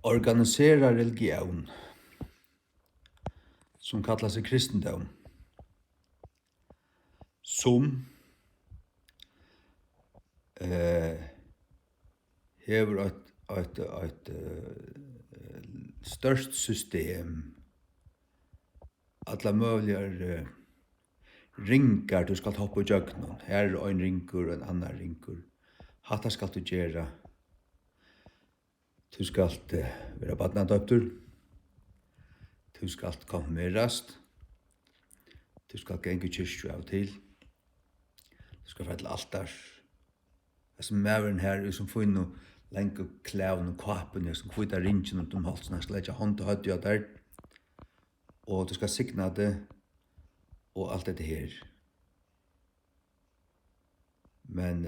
organisera religion som kallar seg kristendom, som hever et størst system, alla möjliga ringar du skal hoppa i jøgnen. Her er en ringur og en annan ringur. Hatta skal du gjera. Du skal vera badnadøptur. Du skal konfirmerast. Du skal genge kyrkju av til. Du skal fara til altar. Det som mæveren her, som får inn og lenge klæven og kapen, som kvita ringen om halsen, han skal leggja hånd og høtti av der. Og du skal signa det, og alt dette her. Men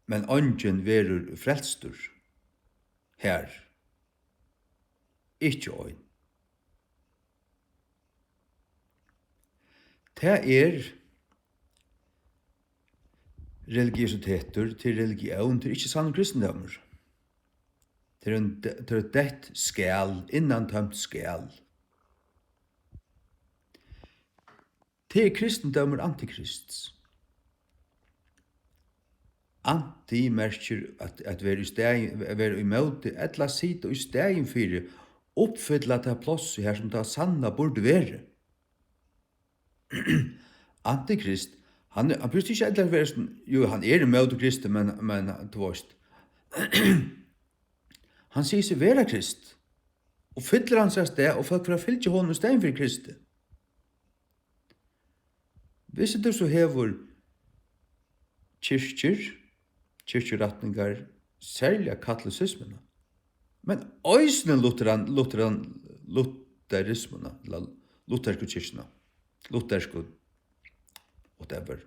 men ongen verur frelstur her. Ikke ein. Det religiositeter til religion, til ikke sann kristendommer. Til et dett skal, innantømt skal. Til kristendommer antikrists. Anti merker at være i møte, etla sida i stegen fyrir, oppfylla til plås her som det sanna burde være. Antikrist, han burde ikke etla være sånn, jo, han i møte Kristi, men tvåst. Han sier seg være Krist, og fyller han seg sted, og folk får fylle honom i stegen for Kristi. Hvis du så hever kyrkjeratningar, særlig katolicismen, men òsne lutherismen, lutherske kyrkjene, lutherske, whatever.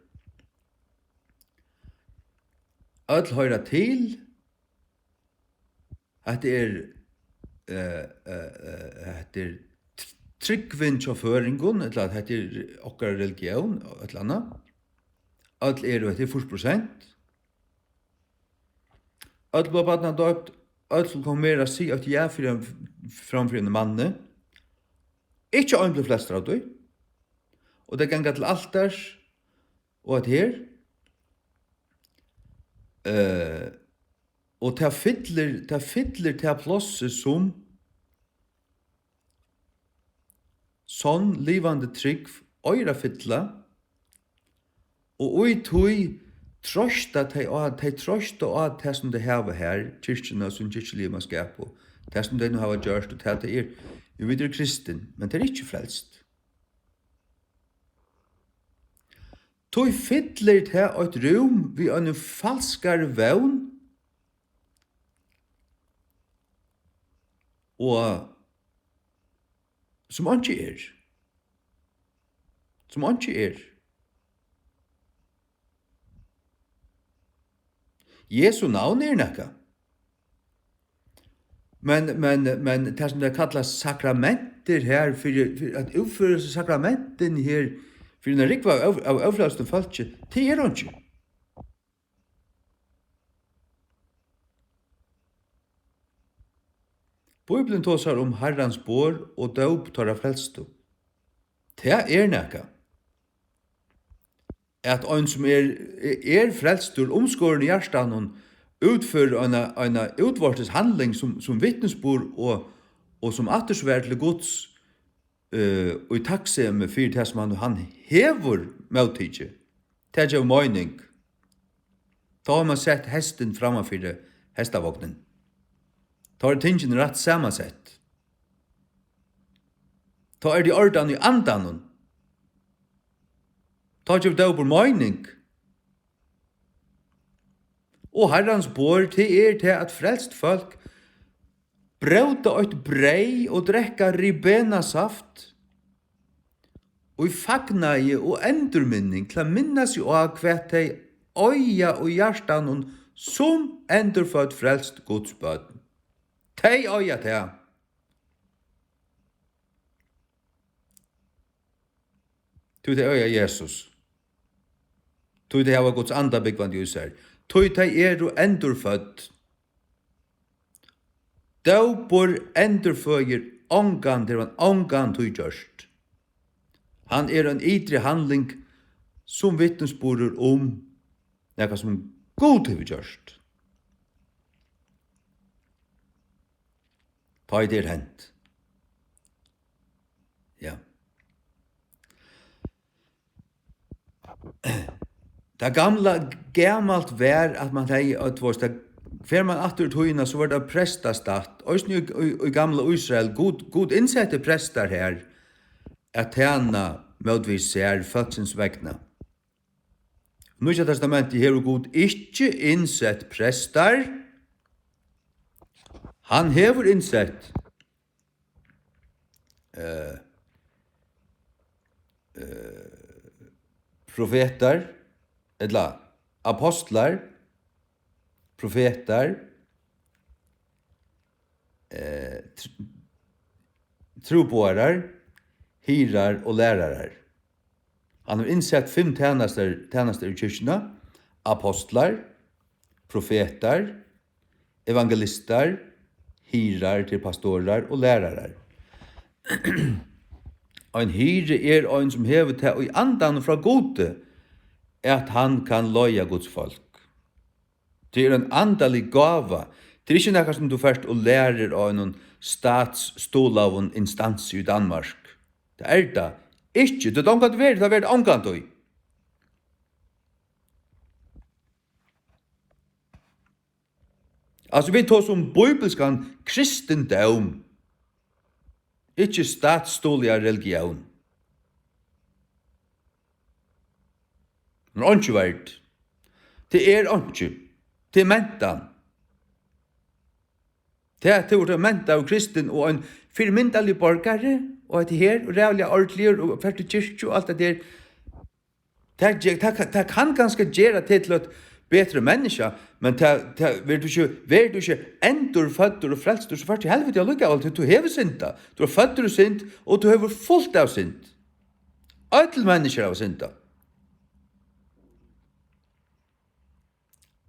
Öll høyra til, at det er tryggvinn til føringen, eller at det er okkar religion, et eller annet. Öll er 40%. Öll var badna døpt, öll som kommer mer å si at jeg er framfor en manne. Ikke øynble flest av det. Og det ganger til altars, og at her. Og det fyller til plåse som sånn livande trygg, øyra fylla, og ui tui trøsta de trøsta av det som de hava her, kyrkjene som kyrkjelivet man skal på, det som de nu hava gjørst, og det er jo videre kristen, men det er ikke frelst. Tui fyller til et rum vi en falskar vevn, og som ikke er. Som ikke er. Jesu navn er nekka. Men det som det kallas sakramenter her, for at utføre sakramenten her, for en rikva av avfløsten falskje, det er han ikke. Bibelen tåsar om Herrans bor og døp tar av frelstu. Det er nekka. At ein som er frelstur omskåren i hjertan utfører en utvortes handling som vittnesbord og som attersvær til Guds og i takksemme for det som han hever møttidje. Det er jo mening. Da har man sett hesten framfor hestavognen. Da er tingene rett samansett. Da er de ordan i andan. Da er det over mening. Og Herrans bor til at frelst folk brauta et brei og drekka ribena saft og i fagnaie og endurminning til å minnas jo av hvet de øya og hjertan som endurfødt frelst godsbøten. Tei øya til. Tu det øya Jesus. Tu det hava Guds anda byggvand i seg. tøy tei endurfødd. Døpur endurføgir ongan der han ongan tøy gjørst. Han en ytre handling som vittnesborder nekka som god hefur gjørst. Ta det hent. Ja. Det gamalt vær at man hei at fer man atter tøyna så var det prestastat. Også i gamla Israel god innsette prestar her at tjena mødvis ser fødsins vegna. Nýja testamentet hevur god ikki innsett prestar. Han hevur innsett profetar, eller apostlar, profetar, troboarar, hirar og lærarar. Han har innsett 5 tjenester i kyrkjena, apostlar, profetar, evangelister, hirar til pastorar og lærarar. Ein hire ein som hever til i andan fra gode, at han kan loja Guds folk. Det en andalig gava. Det ikke nekka som du først og lærer av en statsstolavun instans i Danmark. Det det ikke. Det omkant det har vært omkant du. Altså vi tar som bibelskan kristendom, ikke statsstoliga religion. Men ikke vært. Det ikke. Det mentan. Det er menta av kristen og en firmyndalig borgare, og at her, og rævlig ordentlige, og fært kyrkje, og alt det der. Det kan ganske gjøre til et bedre menneske, men vil du ikke endur fødder og frelster, så først i helvete jeg lukker alt, du hever synda. Du har fødder og synd, og du hever fullt av synd. Alle mennesker av synda.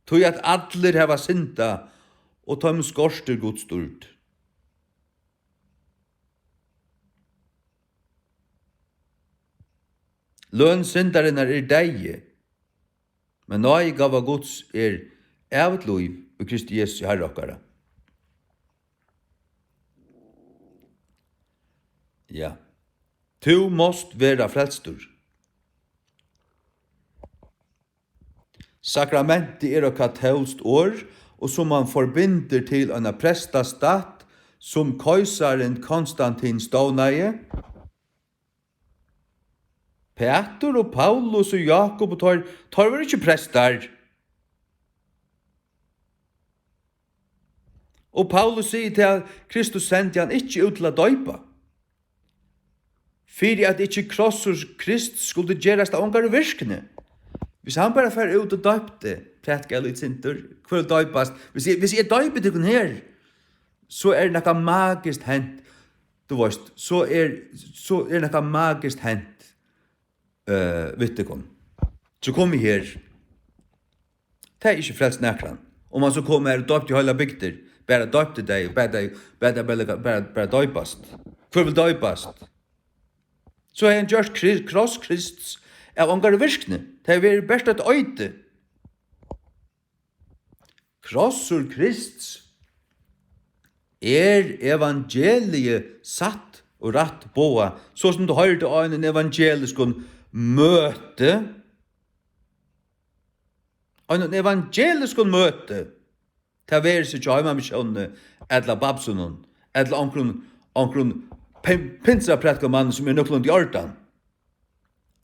Tog at alle heva synda, og tøm skorster Guds stort. Løn syndaren deie, men nøy gav av Guds evet liv og Kristi Jesu Herre okkara. Ja. Tu måst vera frelstur. Sakramentet et katolskt år, og som man forbinder til en prestastat som keisaren Konstantin stånaie. Peter og Paulus og Jakob og tar var ikke prestar. Og Paulus sier til at Kristus sendte han ikke ut til å døypa. Fyrir at ikke krossur Krist skulle gjerast av ångare virkene. Hvis han bare fer ut og døypte, prætka litt sinter, hver døypast. Hvis jeg døyper til her, så det noe magisk hent. Du veist, så det noe magisk hent. Vittekon. Så kom vi her. Det ikke frelst nekran. Om man så kom her og døypte i høyla bygder, bare døypte deg, bare døypast. Hver vil døypast? Så han gjørst kross Krists av ångare virkne. Det er best at øyte. Krossur Krists evangeliet satt og ratt boa, så som du hørte av en evangelisk møte. En evangelisk møte. Det er seg ikke heima misjonen, edla babsunnen, edla omkron pinsa prætkomannen som nøklund i ordan.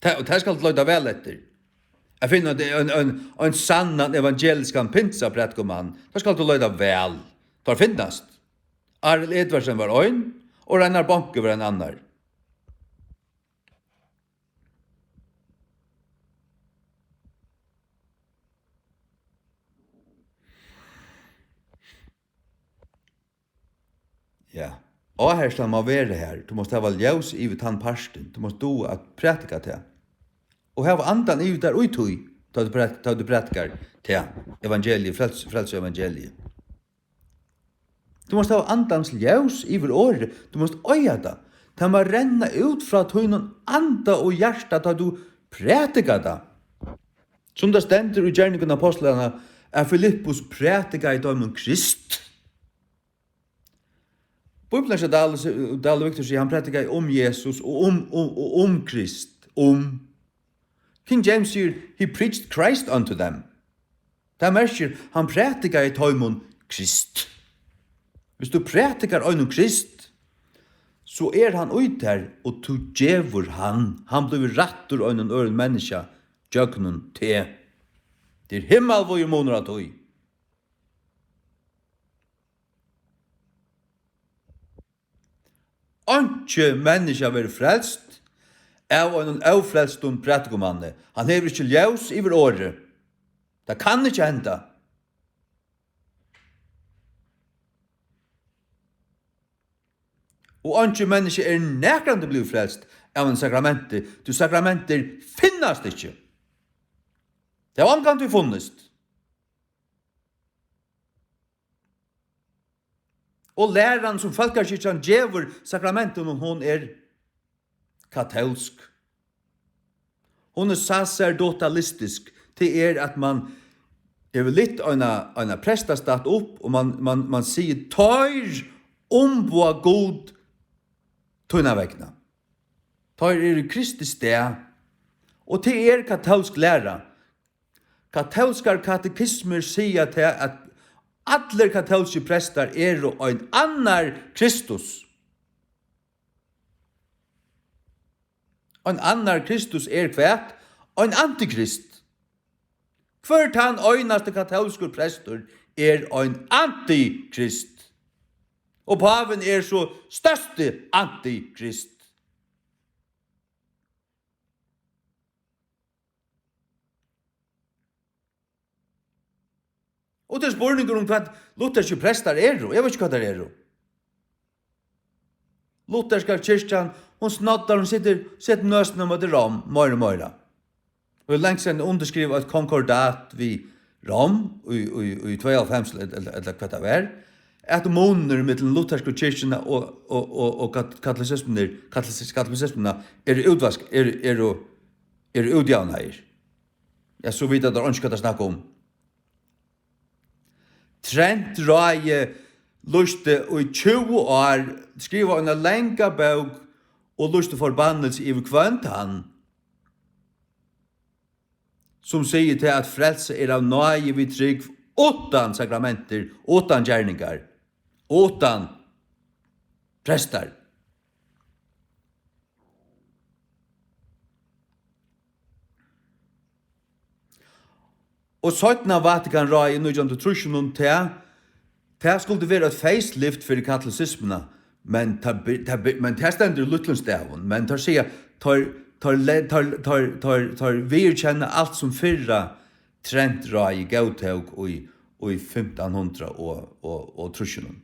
Det skal løyda vel etter. Jeg finner en sannan evangeliskan pinsa prætkomann. Det skal løyda vel. Det finnast. Arild Edvardsen var ein, og Reinar Bonke var en annar. Ja. Og her skal man være her. Du måste ha ljus i tann parsten. Du måste do at prætika til. Og her var andan i der uitui. ta du prætkar til evangeliet, frelse evangeliet. Du måste ha andans ljus iver året, du måste øya det. Det må renna ut fra tøynen anda og hjärsta ta du prætika det. Som det stender i gjerningen av apostlene, Filippus prætika i dømen Krist. Bibelen sier Dale Victor sier han prætika om Jesus og om Krist. King James sier, he preached Christ unto them. Det merker han prætika i dømen Krist. Hvis du prætikar øynum Krist, så han ut her, og du djevur han. Han blir rattur øynum øren menneska, djøgnun te. Det himmel hvor jeg måner at høy. Anke menneska være frelst, av en avfrelstun prætikomanne. Han hever ikke ljus iver året. Det kan ikke henda. Og anke menneske nekrande bliv frelst av en sakramente. Du sakramenter finnast ikke. Det var omkant vi funnest. Og læreren som folkarkirken djever sakramenten om hon katolsk. Hon sacerdotalistisk. Det at man litt en prestastat opp, og man sier tar på god tunna vegna. Tar Kristi sted. Og det katolsk læra. Katolskar katekismer sier til at alle katolske prestar en annar Kristus. En annar Kristus kvært, en antikrist. Hvert han øynaste katolske prestor en antikrist. Og paven så største antikrist. Og det spurninger om hva lutherske prestar jeg vet ikke hva det Lutherska kyrkjan, hon snaddar, hon sitter nøsten om det Rom, møyre. Og lengst sen underskriva et konkordat vi Rom, i 92, eller hva det var, at måneder mellom lutherske kyrkjene og katolisismene utvask, utjavna her. Jeg så vidt at det ønsker å snakke om. Trent Røye luste i 20 år skriva en lenga bok og luste forbannelse i kvant han som sier til at frelse av nøye vi trygg utan sakramenter, utan gjerningar, utan prestar. Og 17 av Vatikan rai i 1930 til skulle være et facelift for katolisismene, men det stender lutlundstaven, men tar sier, tar virkjenne alt som fyrra trent rai i Gauthaug i 1500 og trusjonen.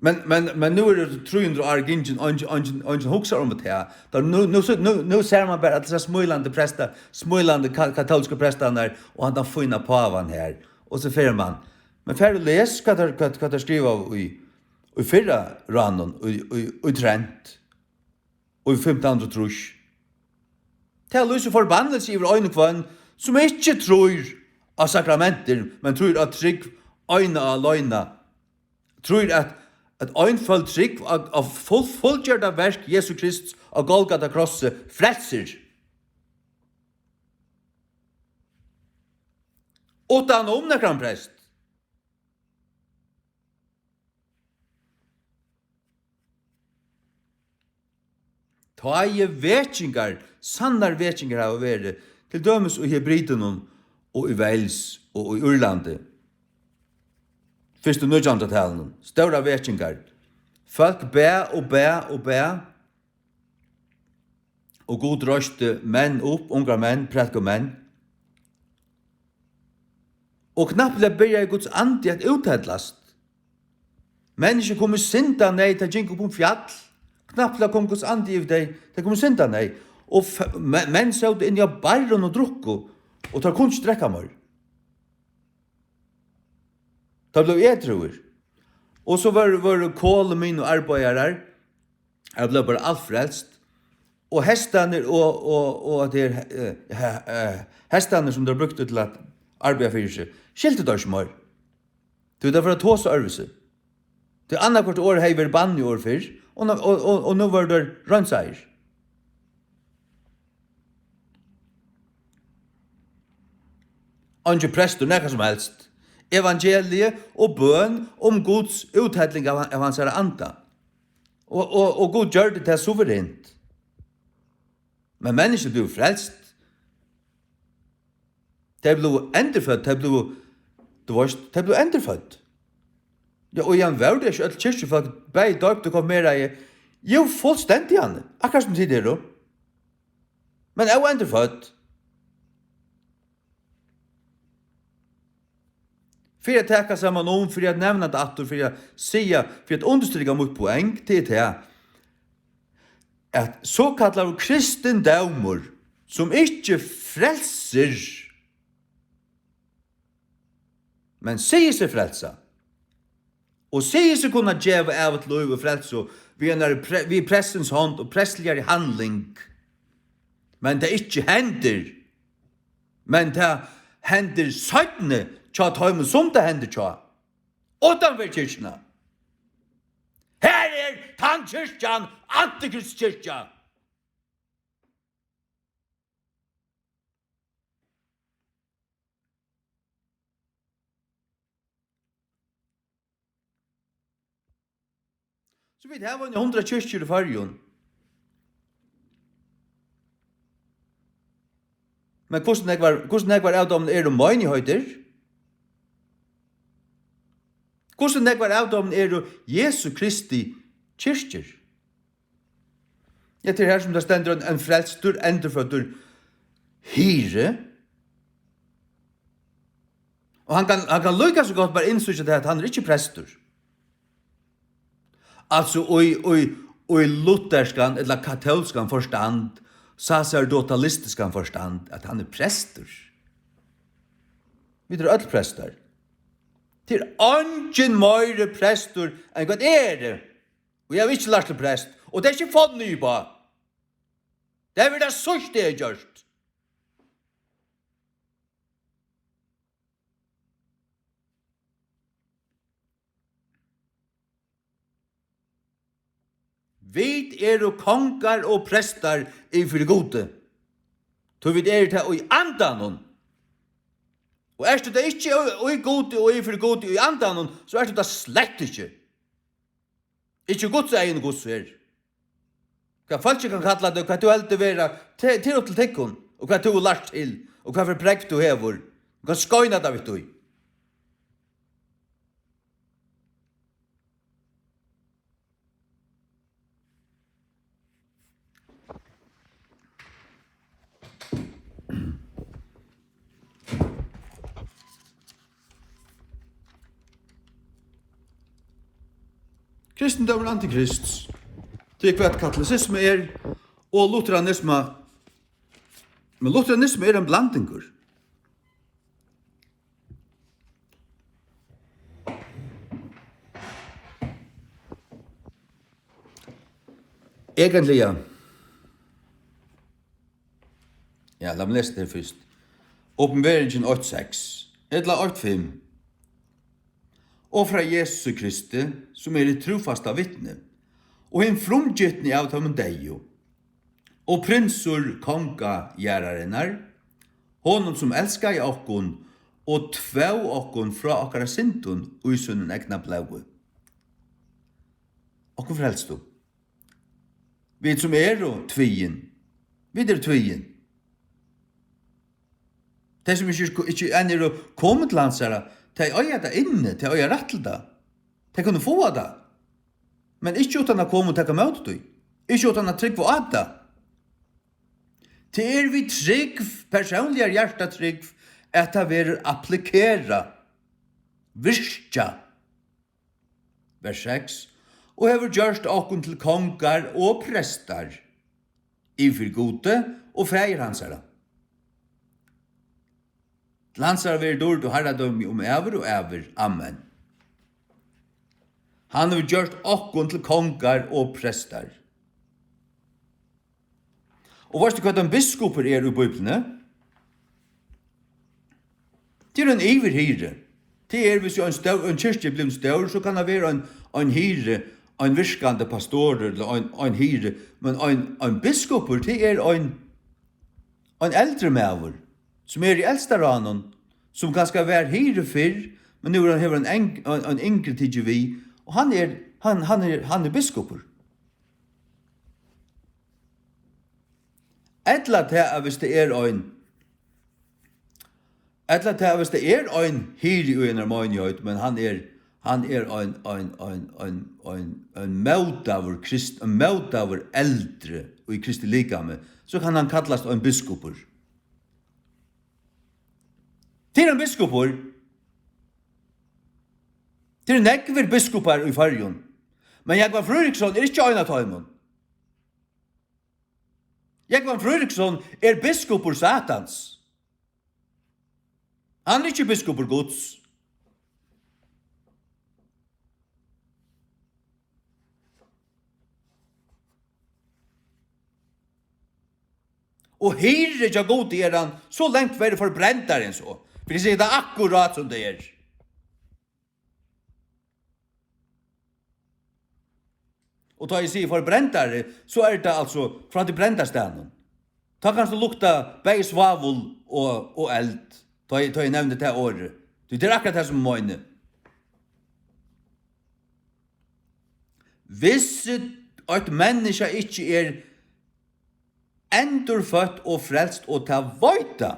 Men nu det 300 år gingen, ingen huxar om det her. Nu ser man bare at disse smøylande prester, smøylande katolske presterne, og han har funnet pavan her. Og så fer man. Men fer å les hva der skriver i fyrra ranen, i Trent, og i 1500 trus. Det er løse forbannelse i øyne kvann, som ikke tror av sakramenter, men tror at trygg øyne av løyne. Tror at øynfølt trygg av fullgjørda verk Jesu Kristus av Golgata krosset frelser. Utan omnekran prest. Ta vetjingar, sannar vetjingar av å være, til dømes i Hebridenon og i Wales og i Urlandet. Fyrst og nødjandetalen, større vetjingar. Folk bæ og bæ og bæ, og god røste menn opp, unga menn, prætka menn. Og knapplega byrja i Guds andi at uthedlast. Mennesker kommer synda nei, ta gink opp fjall. Knapplega kom Guds andi i deg, ta kommer synda nei. og menn satt inn i barren og drukko, og tar kunst drekka mer. Da ble jeg tror. Og så var kåle min og arbeidere, jeg ble bare alt frelst, og hestene og det hestene som de brukte til at arbeide for seg, skilte det ikke mer. Det var derfor at hos øvelse. Det annakvart år hei vært bann i år før, og nå var det rønnseier. Ange prester, nekka som helst. Evangeliet og bøn om Guds uthetling av hans anda. Og Gud gjør det til suverent. Men mennesker blir frelst. De blir endrefødt, de blir endrefødt. Ja, og igjen var det ikke at kyrkjefolk bei døpt og kom mer i, jo, fullstendig han, akkurat som tidligere. Men jeg var endrefødt. For å teka sammen om, for å nevne det atter, for å sige, for å understryke mot poeng til det, at såkallar kristendaumer, som ikke frelser, men sier seg frelsa, og sier seg kunne djeva av et lov og frelse, vi pressens hånd og pressligere handling, men det ikke hender, men det hender søttene, tja tøymen som det hender tja, utanfor kyrkjena. Her tannkyrkjan, antikristkyrkja. Så vi har 100 kyrkjer i fargen. Men hvordan jeg var av dem menigheter? Hvordan jeg var av dem Jesu Kristi kyrkjer? Jeg tror her som det stender en frelstur, endrefødder, hyre. Og han kan lykke så godt bare innsøke til at han ikke prestur. Altså, og lutherskan, eller katolskan forstand, sacerdotalistiskan forstand, at han prestur. Vi tror alle prestar. Til ingen møyre prestur enn hva det. Og jeg har ikke lært til prest. Og det er ikke fått ny på. Det er det sørst det er gjørst. Vi kongar og prestar i for gode. Så vi til og i andanon. Og er det ikke i gode og i for gode i andanon, så er det slett ikke. Ikke Guds egen Guds her. Hva folk kan kalla det, hva du heldur vera til og til tekkun, og hva du har lært til, og hva for prekt du hever, hva skøyna det vet du. Kristendom er antikrist. Det er hva katolisisme og lutheranisme. Men lutheranisme en blandingur. Egentlig, ja. Ja, la meg lese det først. Åpenberingen 8.6, eller 8.5. Og fra Jesu Kristi, som det trofasta vittne, og en frumgytni av dem deio, og prinsur konga gjerrarinnar, honom som elskar i okkon, og tvau okkon fra okkara syndun, og i sunnen egna blaue. Okkon frelst du. Vi som og tvien, vi tvien. De som ikke enn kommet til hans herre, de øyer det inne, de øyer rett til det. De kunne få det. Men ikke utan å komme og takke mot det. Ikke utan å trygg på at det. Det vi trygg, personlig hjertetrygg, at det vil applikere, virkja. Vers 6. Og hever gjørst åkken til kongar og prestar, ifyr gode og feir hansara. Lansar ver dord og herradømi ever og ever. Amen. Han har gjort okkon til kongar og prestar. Og varst du hva en biskoper i Bibelene? Det en iverhyre. Det hvis en kyrkje blir stør, så kan det være en hyre, en virkande pastor, eller en hyre, men en biskoper, det en eldre mever, som i eldste ranen, som kanskje være hyre fyrr, men nu har han en yngre tidlig vi, og han er biskoper. Etla til hvis det hvis det en hyre i en armoniøyt, men han er en møtavur en møtavur eldre og i Kristi likame, så kan han kallast en biskoper. Til en biskoper, til nekver biskopar i Færjun, men Jekvann Frøriksson er ikke ein av tøymon. Jekvann Frøriksson er biskoper Satans. Han er ikke biskoper Guds. Og hyre ikke god er han så lengt være forbrentaren så. For de sier det akkurat som det er. Og da jeg sier forbrentare, så er det altså fra de brentarstenen. Da kan du lukta begge svavel og eld. Da jeg nevnte det året. Det er akkurat det som møyne. Hvis et menneske ikke er endurfødt og frelst og til vøyta,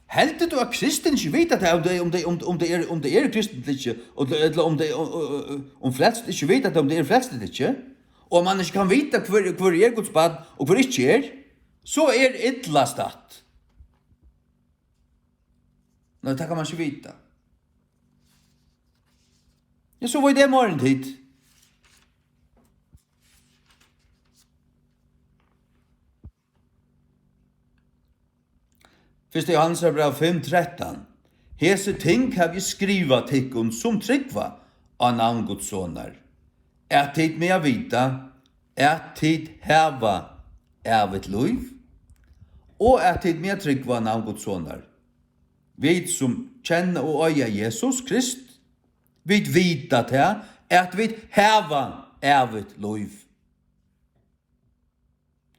heldur du at kristen ikke vet at om det er kristen ikke, eller om frelst ikke vet at om det er frelst ikke, og man ikke kan vite hvor er Guds bad og hvor ikke er, så er illa statt. Nei, det kan man ikke vite. Ja, så var det morgentid. Første Johannes brev 5:13. Hese ting har vi skriva tikkun som tryggva av navn Guds sonar. Tid med a vita, tid heva evet liv, og tid med a tryggva av navn Guds sonar. Vi som kjenner og øya Jesus Krist, vi vita til at vi heva evet liv.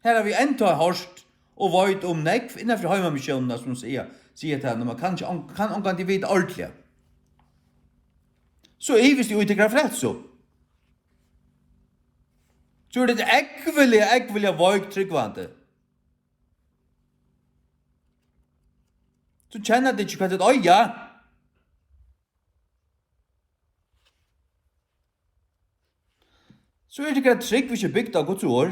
Her har vi enda hørt og veit om nekv innenfor heimamisjonene som sier til henne, man kan ikke vite ordentlig. Så hvis de utvikler frelst så. Så er det ekvelige vøyk tryggvande. Så kjenner det ikke hva det er øya. Så er det ikke trygg vi ikke bygd av Guds år.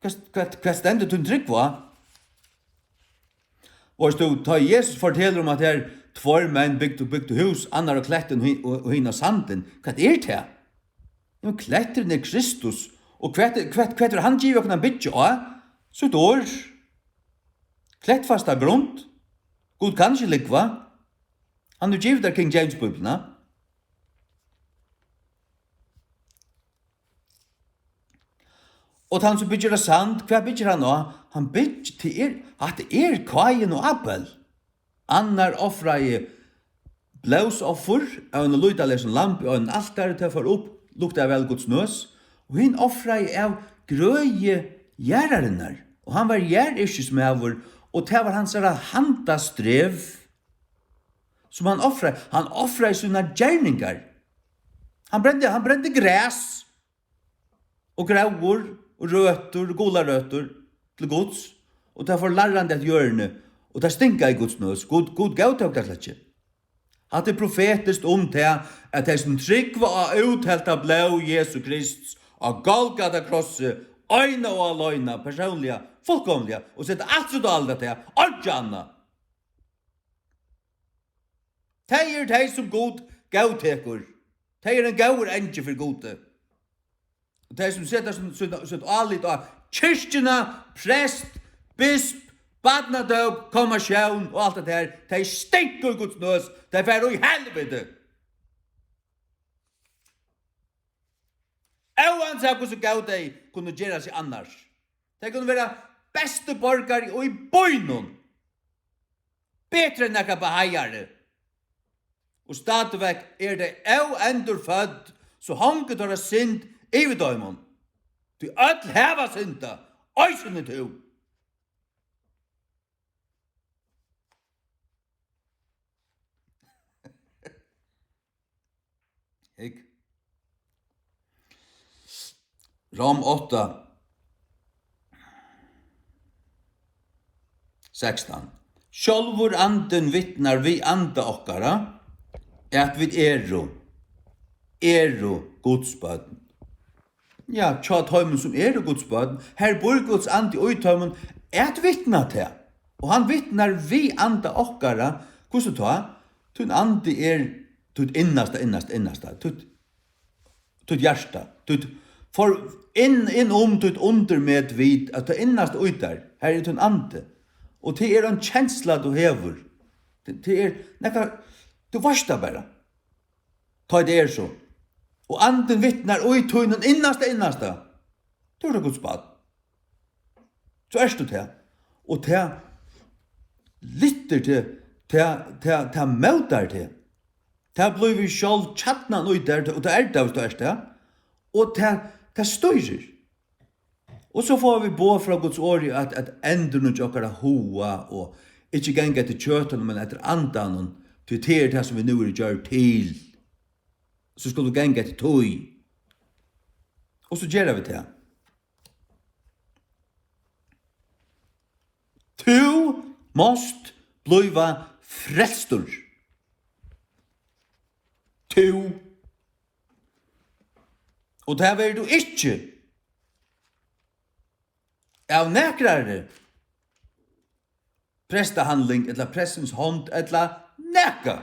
Hva stendet hun trygg hva? Og så tar Jesus forteller om at her tvær menn bygde hus, annar og kletten og hinn av sanden. Hva er det? Jo, kletteren er Kristus. Og hva er han giver å kunne bygge av? Så dår. Klettfasta grunn. God kan ikke likva. Han er givet av King James-bibelna. Og han som bygger av sand, hva bygger han nå? Han bygger til at det er Kain og Abel. Annar offrei blåsoffer av en lydalesen lamp og en altare til å få opp, lukta vel Guds nøs. Og hinn offrei av grøye gjerrarinnar. Og han var gjerriskesmæver, og det var hans handastrev som han offrei. Han offrei sina gjerningar. Han brände gräs och gravor och rötter, goda rötter till Guds. Och det var lärande att göra det. Och det stinka i Guds nøs. God gav tog det slett. Att det profetiskt om det att det som trygg var uthelt av blå Jesu Kristus av Golgata krosset, øyne og aløyne, personlige, fullkomlige, og sette alt så dalt til, alt annet. De som god gavtekur. De en gaur enge for gode. De som setter sitt alit av kyrkjena, prest, bisp, badnadøp, kommersjon og alt det der. De stinker Guds nøs. De fer i helvete. Oansett hvordan gav de kunne gjøre seg annars. De kunne være beste borgare og i bøynon. Betre enn ekka beheiare. Og stadigvæk det endurfødd, så hanket har synd i vidøymon. Du ødel heva synda, øysene to. Ik. Rom 8, 16. Sjálvur anden vittnar vi anda okkara, at vi Guds bøten. Ja, tja tøymen som Guds bøten, her bor Guds ande i tøymen, at vittna til. Og han vittnar vi anda okkara, hvordan ta? Tun ande tut innasta, tut hjärsta, tut for inn tut under med vid, at det innasta uitar, her tun ande. Og det en kjensla du hever. Det nekka, du varsta bara. Ta det så. Og anden vittnar ui tøynen innasta. Du det Guds bad. Så du det. Og det lytter til møter til. Det blir vi sjálv tjattnan ui der, og det det det. Og det støyrer. Og så får vi bo fra Guds ord at endurna jokkara hoa og ikkje ganga etter kjøtene, men etter andanen til det som vi nu gjør til. Så skal du ganga etter tøy. Og så gjør vi det. Tu måst bliva frelstur. Tu. Og det er du ikkje av nekrare prestahandling, eller prestens hånd, eller nekka.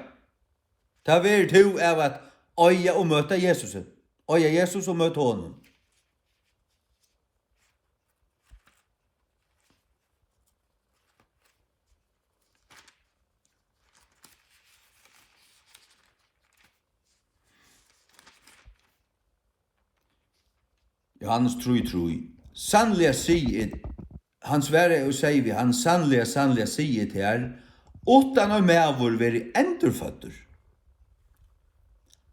Ta ver to av at øya og møta Jesus. Øya Jesus og møta honom. Johannes 3:3. Sannliga sier, han sverre og sier vi, han sannliga sier til her, utan av mevor veri endurfødder.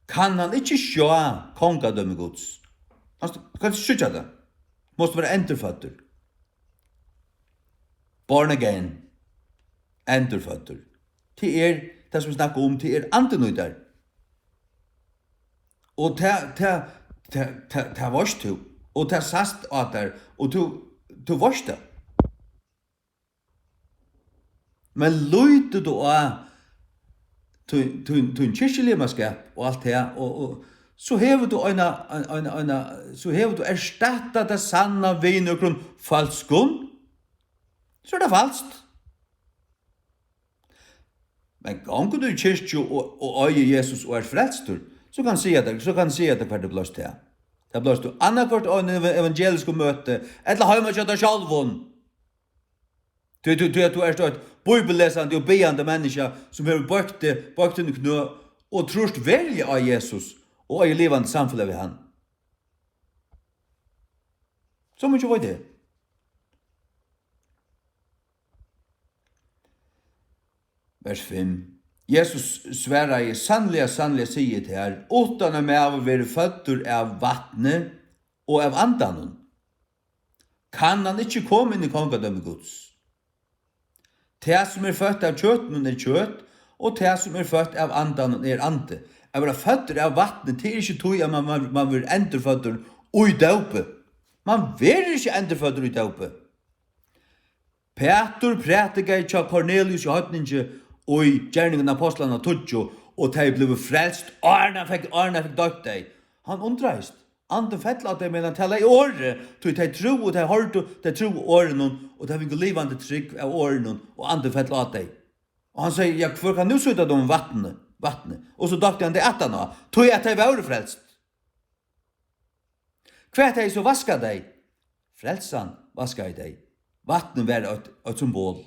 Kan han ikke sjå kongadømme Guds? Han kan ikke sjå det. Måste være endurfødder. Born again. Endurfødder. Til det som vi snakker om, til antenøyder. Og til varst du. Og ta sast at der, og du varst det. Men løyte du av til en kyrkjelemmerskap og alt det, og så hever du erstattet det sanna ved noen falskun, så det falskt. Men ganger du i kyrkje og øye Jesus og frelstur, så kan si at det hva det blåst til. Det blåst du annakvart av en evangelisk møte, eller har man kjøtt av sjalvån. Du er stått bibellesende og beande mennesker som har bøkt under knø og trost velge av Jesus og av levende samfunnet ved han. Så mye var det. Vers 5. Jesus sverra i sannliga sier til her, utan av meg å være føtter av vattnet og av andanen, kan han ikke komme inn i kongadømme Guds. Det som født av kjøtten kjøtt, og det som født av andanen ande. Å være føtter av vattnet, det ikke tog at man vil endurføtter og i døpe. Man vil ikke endurføtter og i døpe. Peter prætiker til Cornelius i høytninge, og i gjerningen av apostlene Tudjo, og de ble frelst, Arne fikk døpt deg. Han undreist. Anden fettla at de men han tala i året, så de tro og de hørte, de tro årene, og de fikk livande trygg av årene, og anden fettla at deg. Og han sier, ja, hvor kan du sitte om vattnet? vattnet. Och så döpte han det attarna. Tog att de var frälst. Kvärt är så vaska dig. Frälsan vaska i dig. Vattnet var ett symbol.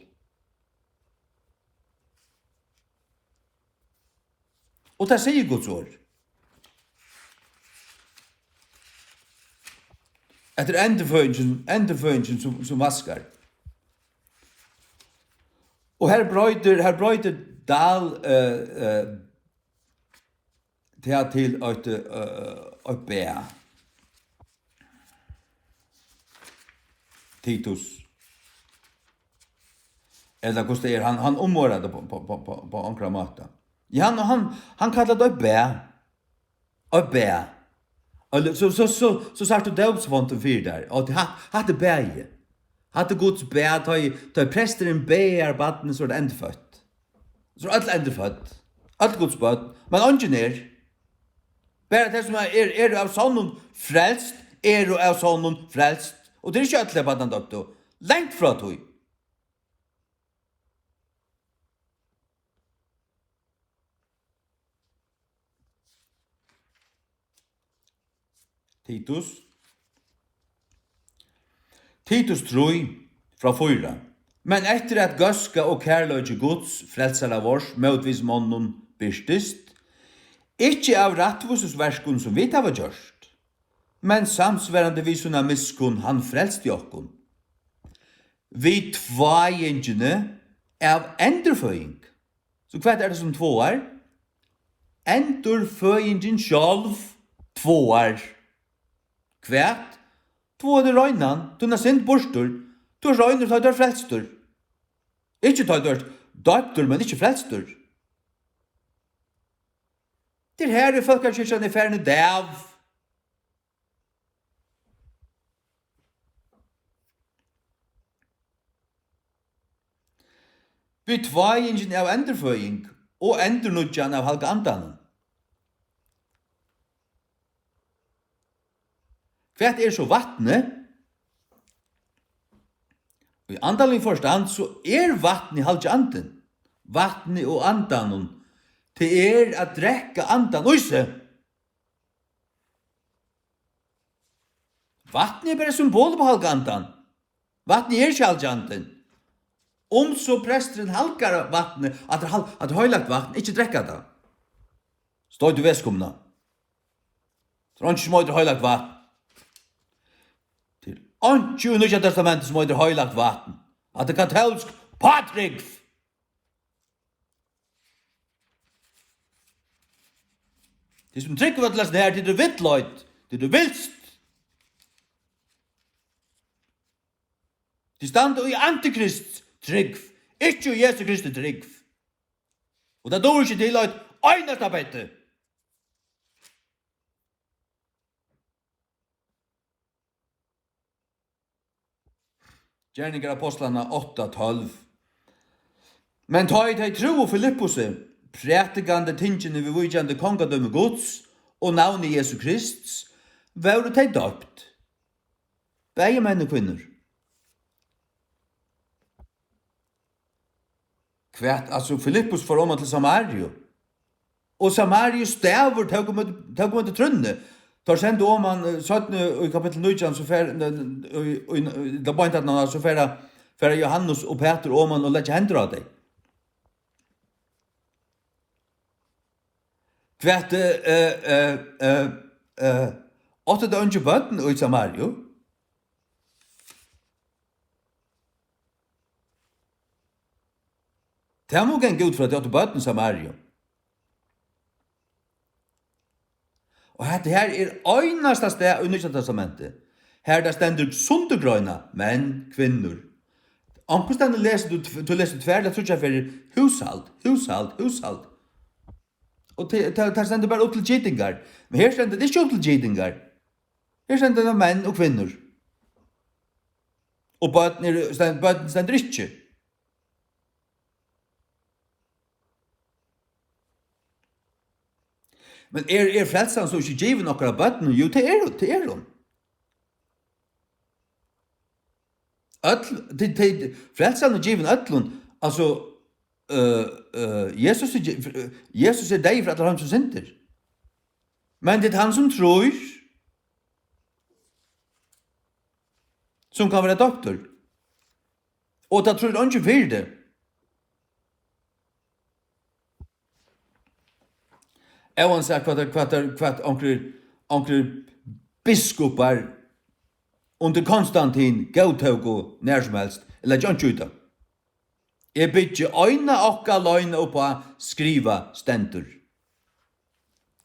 Och det säger Guds ord. Efter endeføingen som vaskar. Og her brøyter Dahl til et bæ. Titus. Eller hvordan det han ommårer det på ankra måte. Ja, han kallar det et bæ. Et bæ. Så sagt du døpsfonten fyr der, og hatt bæje. Hatt Guds bæ, ta presteren bæjar baden, så det endefødt. Så alt endefødt. Alt Guds bøtt, men ingen Bare det som du av sånn frelst, du av sånn frelst. Og det ikke alle baden døpte. Lengt fra tog. Titus troi fra 4. Men etter at gøska og kærløyge Guds frelsara vårs møtvis månen byrstist, ikkje av rattvusesverskun som vi hava gjørst, men samsverande vi sånna miskun han frelst jokkun. Vi tvajengene av endurføying. Så hva det som tvåar? Endurføyingen sjálv tvåar. Kvært? Två det røynan, du har sint borstur, du har røyner til du er frelstur. Ikke til du er døptur, men ikke frelstur. Det her er folkekirken i ferne dav. Vi tvajingen av endurføying og endurnudjan av halga andanen. Hva så vattnet? I andalig forstand så vattnet halga anden. Vattnet og andanen til at drekka andan øyse. Vattnet bare symbol på halga andan. Vattnet ikke halga anden. Så presteren halgar vattnet, at høylagt vatten, ikke drekka det. Stod du veskomna. Så han ikke smøyder høylagt vatten. Ikke i Nya Testamentet som heter høylagt vatten. At det katolsk Patrik. Det som trykker at lesen her, det du vittløyt, det du vilst. Det stander i Antikrist trygg, ikke i Jesu Kristi trygg. Og det dår ikke til at øynest av bette. Gjerninger apostlarna 8:12. Men ta i teg tro og Filippose, prætikande tingene vi vujande kongadømme Guds og navnet Jesu Krist, var det teg døpt. Begge menn og kvinner. Kvært, altså Filippus får om til Samario. Og Samario stavur teg om til trunne. Tar sende om han 17 i kapittel 19 så fer da point at han så fer Johannes og Peter om han og lägger hender av deg. Kvært åtte det unge bøtten i Samario. Det er må gud for at det åtte bøtten i Samario. Og dette her øyneste sted i Nya Testamentet. Her det stender sundegrøyna, menn, kvinner. Ankerstande leser du leser tverr, det tror jeg for hushald. Og det stender bare opp til gjetingar. Men her stender det ikke opp til gjetingar. Her stender det menn og kvinner. Og bøten stender ikke. Men frelsan så ikke givet nokkara bøtten? Jo, det hun. Frelsan er givet øtlun, altså, Jesus er deg for alle han som synder. Men det er han som tror, som kan være doktor. Og da tror han ikke for det. Jeg har sagt hva onkel biskopar under Konstantin gautog og nær som helst, eller John Tjuta. Jeg bytje øyne okka løyne oppa skriva stendur.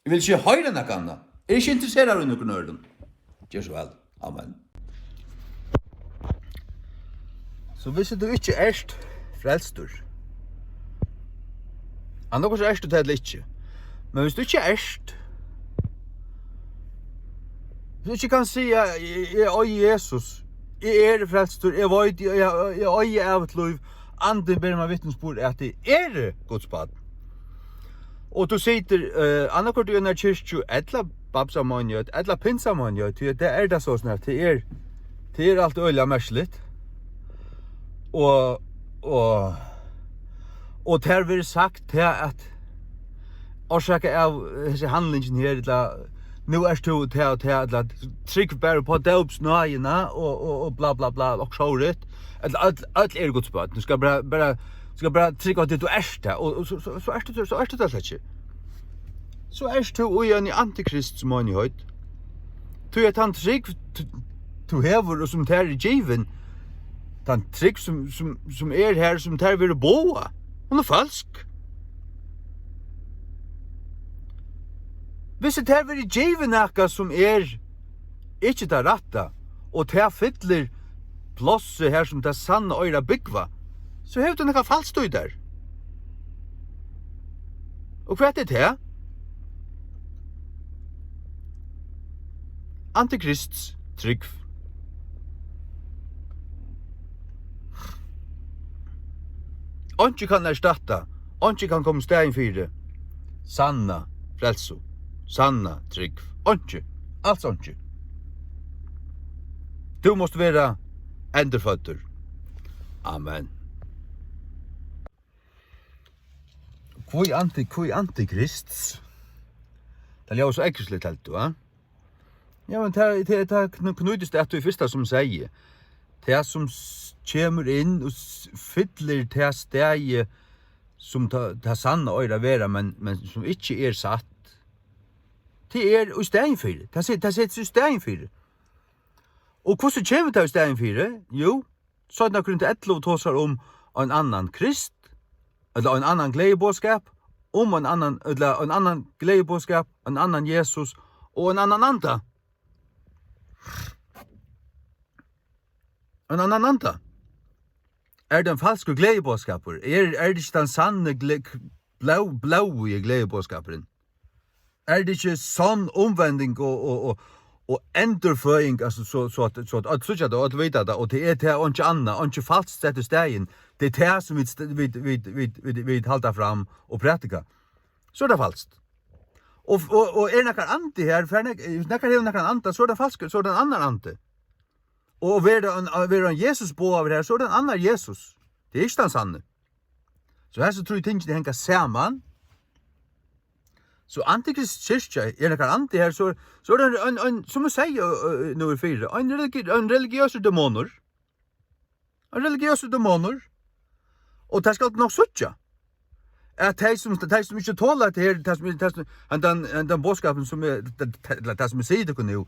Jeg vil ikke høyre nok anna. Jeg er ikke interessert i noen øren. Gjør så vel. Amen. Så hvis du ikke erst frelstur, annars erst du til ikke. Men hvis du ikke erst, hvis du ikke kan si jeg øye Jesus, jeg er frelstur, jeg vet, jeg øye av et liv, anden ber meg vittnesbord at det er Guds barn. Og du sitter annakort i en kyrkju, etla babsamonjøt, etla pinsamonjøt, det er det så snart, det er alt øyla mersligt. Og det vil sagt til at orsaka av hese handlingen her, nu er du til at trykk bare på døpsnøyene og bla bla bla og sjåret. Alt er Guds barn. Du skal bare trykk at du er det, og så er det det ikke. Så er du i en antikristsmånighet. Du er han trykk du hever og som tar i given, den trykk som er her, som tar vil boa. Hun er falsk. Hvis det her vil givet nekka som er ikke det rette, og det fyller plåse her som det sanne øyra byggva, så har du nekka falskt ut der. Og hva er det her? Antikrists trygg. Onki kan erstatta, onki kan komme stegin fyrir, sanna frelso. Sanna trygg. Onki. Alls onki. Du måste være endurfødder. Amen. Kvoi antikrists? Det er jo så ekkert helt, va? Ja, men det knudist det at du i fyrsta som sier. Det som kommer inn og fyller det steg som det sanna øyra vera, men som ikke er satt. Det er i stegen for det. Det sitter i stegen for det. Og hvordan kommer det i stegen for det? Jo, så er det grunn til et lov tåsar om en annan krist, eller en annan gledebåskap, om en annan gledebåskap, en annan Jesus, og en annan anda. En annan anda. Er det en falsk gledebåskaper? Er det ikke den sanne blaue gledebåskaperen? Er det ikke sånn omvending og endurføying, altså så at alt sutja det, og alt vita det, og det er det og ikke anna, og ikke falskt sett i stegen, det er det som vi halta fram og pratika. Så er det falskt. Og er nekkar andi her, nekkar hever nekkar anda, så er det falskt, så er det en annan andi. Og være en Jesus på over her, så er det en annan Jesus. Det er ikke den sanne. Så her så tror jeg tingene henger saman. Så antikrist kyrkja er nekkar anti her, så er det en som vi sier nummer 4, en religiøse demoner. En religiøse demoner. Og det skal nok suttja. At de som ikke tåler det her, den bådskapen som er, det som er sier det kunne jo,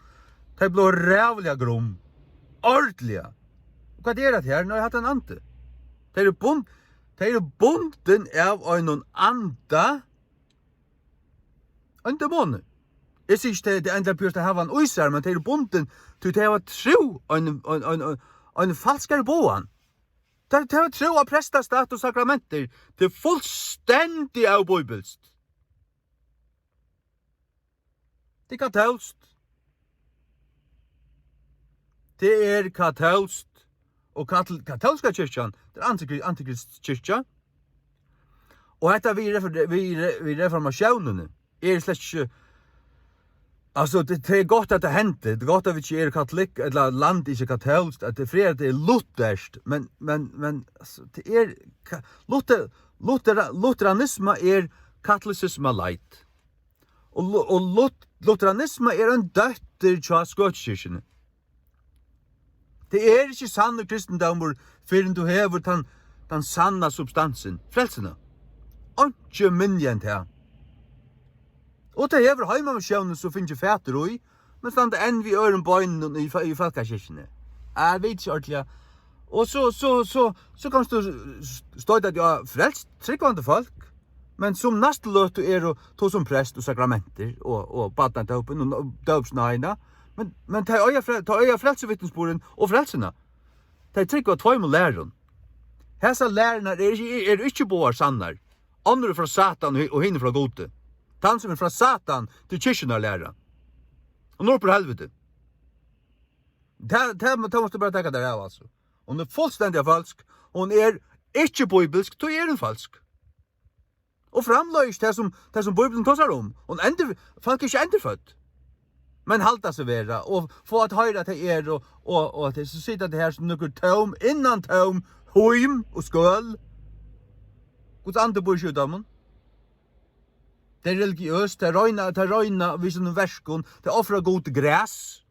de blir rævliga grom. Ordentliga. Og hva er det her? Nå har jeg hatt en ante. De er bunden av en anda, en demon. Jeg sier ikke det enda pyrst å ha en uisar, men de er bunden til det var tro, en falskare boan. Det er tro av prestastat og sakramenter til fullstendig av bibelst. Det er katolst. Det er katolst. Og katolska kyrkjan, det er antikrist kyrkja. Og dette vi reformasjonene er slett ikke. Altså, det er godt at det henter. Det er godt at vi ikke er katolikk, eller land ikke katolsk, at det er flere at det er luthersk, men altså, det er Lutheranisme katolicisme light. Og lutheranisme en døtter tja skotskirkene. Det ikke sanne kristendommer før du hever den sanna substansen, frelsene. Ikke minne enn det. Og det hever heimamisjonen som finner fæter i, men stand enn vi øren bøynen i folkekirkene. Jeg vet ikke ordentlig. Og så kan du stå at ja, frelst tryggvande folk, men som neste løt du to som prest og sakramenter og badnantøpen og døpsnøyene, men ta øya frelsevittnesboren og frelsene. Ta tryggva tvøymel læren. Hesa lærerne ikke boar sannar. Andre fra Satan og hinne fra gode. Han som fra Satan til kyrkjene lærer. Og når på helvete. Det måste du bare tenke der av, altså. Hon fullständigt falsk. Hon ikke bibelsk, då hon falsk. Og framløys det som Bibelen talar om. Folk ikke enderfødt. Men halta seg vera, og få at høyre til og at det så sitter det her som noe tøm, innan tøm, høym og skøl. Guds ande bor i sjødommen. Det religiøst, det røyna visen og verskon, det offrer god græs.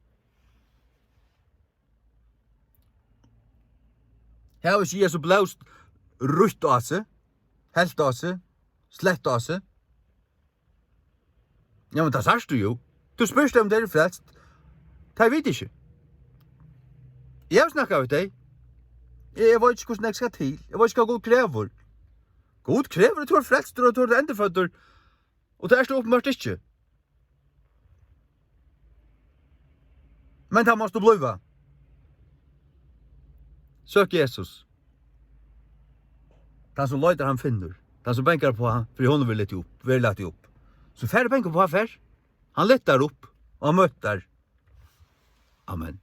Her er ikke Jesus blåst rutt av seg, helt av seg, slett av seg. Ja, men det sier du jo. Du spørs dem det frelst. Det vet ikke. Jeg har snakket med deg. Jeg vet ikke hvordan jeg skal til. Jeg vet ikke hva God krever. God krever at du er frelst, og at du er endefødder. Og det er så åpenbart ikke. Men det måste du blive. Søk Jesus. Den som løyder han finner. Den som bænkar på han, for hun vil lette opp. Så færre bænkar på han færre. Han lettar opp, og han møter. Amen.